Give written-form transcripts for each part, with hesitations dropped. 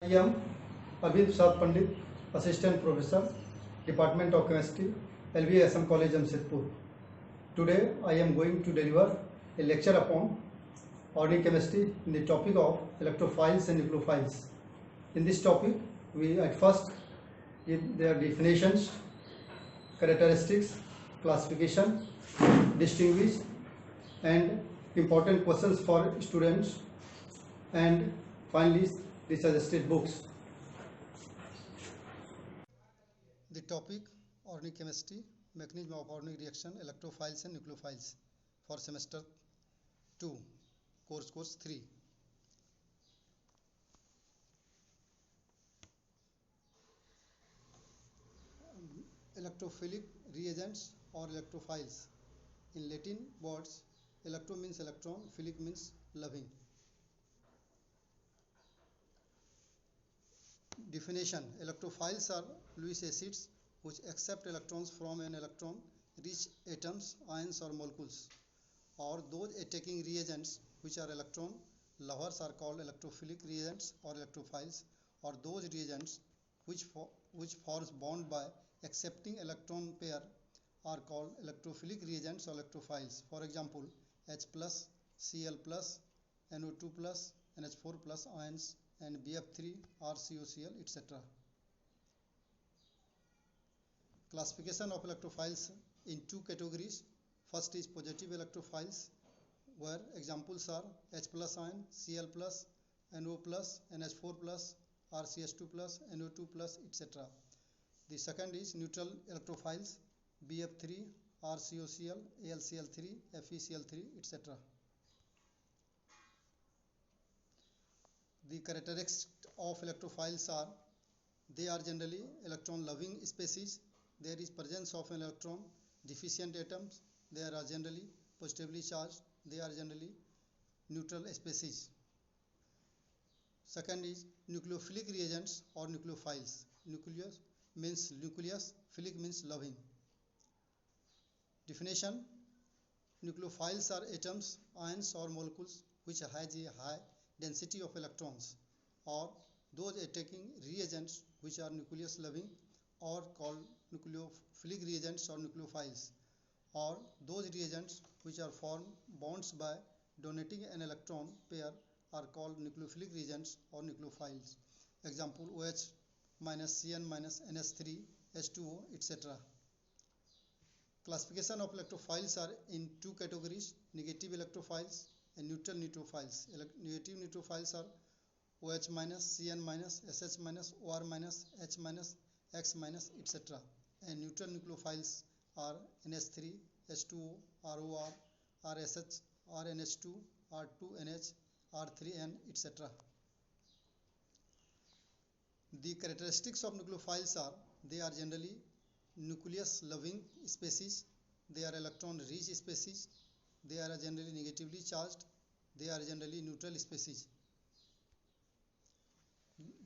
I am Arbind Pandit, Assistant Professor, Department of Chemistry, LBSM College, JAMSHEDPUR. Today I am going to deliver a lecture upon organic chemistry in the topic of electrophiles and nucleophiles. In this topic, we at first give their definitions, characteristics, classification, distinguish, and important questions for students, and finally the suggested books. The topic organic chemistry, mechanism of organic reaction, electrophiles and nucleophiles for semester 2, course 3. Electrophilic reagents or electrophiles. In Latin words, electro means electron, philic means loving. Definition: electrophiles are Lewis acids which accept electrons from an electron-rich atoms, ions or molecules, or those attacking reagents which are electron lovers are called electrophilic reagents or electrophiles, or those reagents which forms bond by accepting electron pair are called electrophilic reagents or electrophiles. For example, H+, Cl+, NO2+, NH4+ ions and BF3, RCOCl, etc. Classification of electrophiles in two categories. First is positive electrophiles, where examples are H+ ion, Cl+, NO+, NH4+, RCH2+, NO2+, etc. The second is neutral electrophiles, BF3, RCOCl, AlCl3, FeCl3, etc. The characteristics of electrophiles are: they are generally electron-loving species. There is presence of an electron-deficient atoms. They are generally positively charged. They are generally neutral species. Second is nucleophilic reagents or nucleophiles. Nucleus means nucleus, philic means loving. Definition: nucleophiles are atoms, ions or molecules which has a high density of electrons, or those attacking reagents which are nucleus loving or called nucleophilic reagents or nucleophiles, or those reagents which are formed bonds by donating an electron pair are called nucleophilic reagents or nucleophiles. Example: OH Cn NH3 H2O, etc. Classification of electrophiles are in two categories: negative electrophiles and neutral neutrophils. Negative neutrophils are OH Cn SH OR H X etc. And neutral nucleophiles are NH3 H2O ROR RSH RNH2 R2NH R3N etc. The characteristics of nucleophiles are: they are generally nucleus loving species, they are electron rich species, they are generally negatively charged, they are generally neutral species.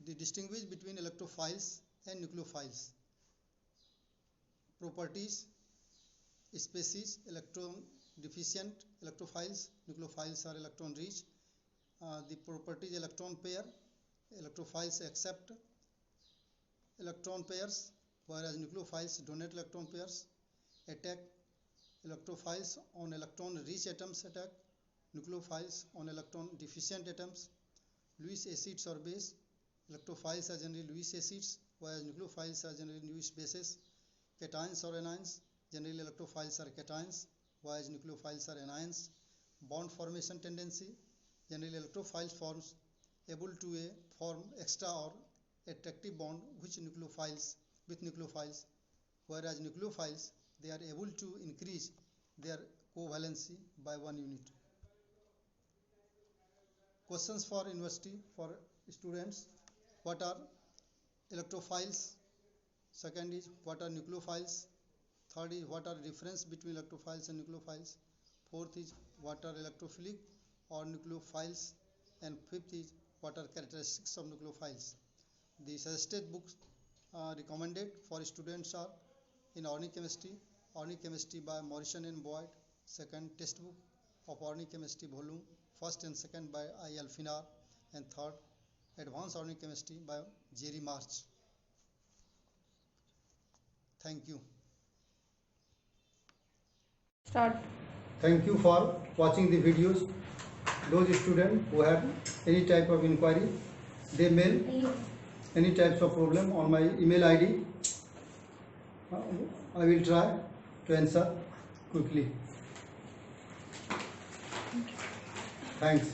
The distinguish between electrophiles and nucleophiles. Properties: species, electron deficient electrophiles, nucleophiles are electron rich. The properties: electron pair, electrophiles accept electron pairs, whereas nucleophiles donate electron pairs. Attack: electrophiles on electron rich atoms attack, nucleophiles on electron deficient atoms. Lewis acids or base: electrophiles are generally Lewis acids, whereas nucleophiles are generally Lewis bases. Cations or anions: generally electrophiles are cations, whereas nucleophiles are anions. Bond formation tendency: generally electrophiles forms able to form extra or attractive bond with nucleophiles, whereas nucleophiles they are able to increase their covalency by 1 unit. Questions for university for students: what are electrophiles? Second is, what are nucleophiles? Third is, what are difference between electrophiles and nucleophiles? Fourth is, what are electrophilic or nucleophiles? And fifth is, what are characteristics of nucleophiles? The suggested books recommended for students are: in Organic Chemistry by Morrison and Boyd, second textbook of Organic Chemistry volume, first and second by I. Alfinar, and third Advanced Organic Chemistry by Jerry March. Thank you. Start. Thank you for watching the videos. Those students who have any type of inquiry, they mail any types of problem on my email ID. I will try to answer quickly. Thanks.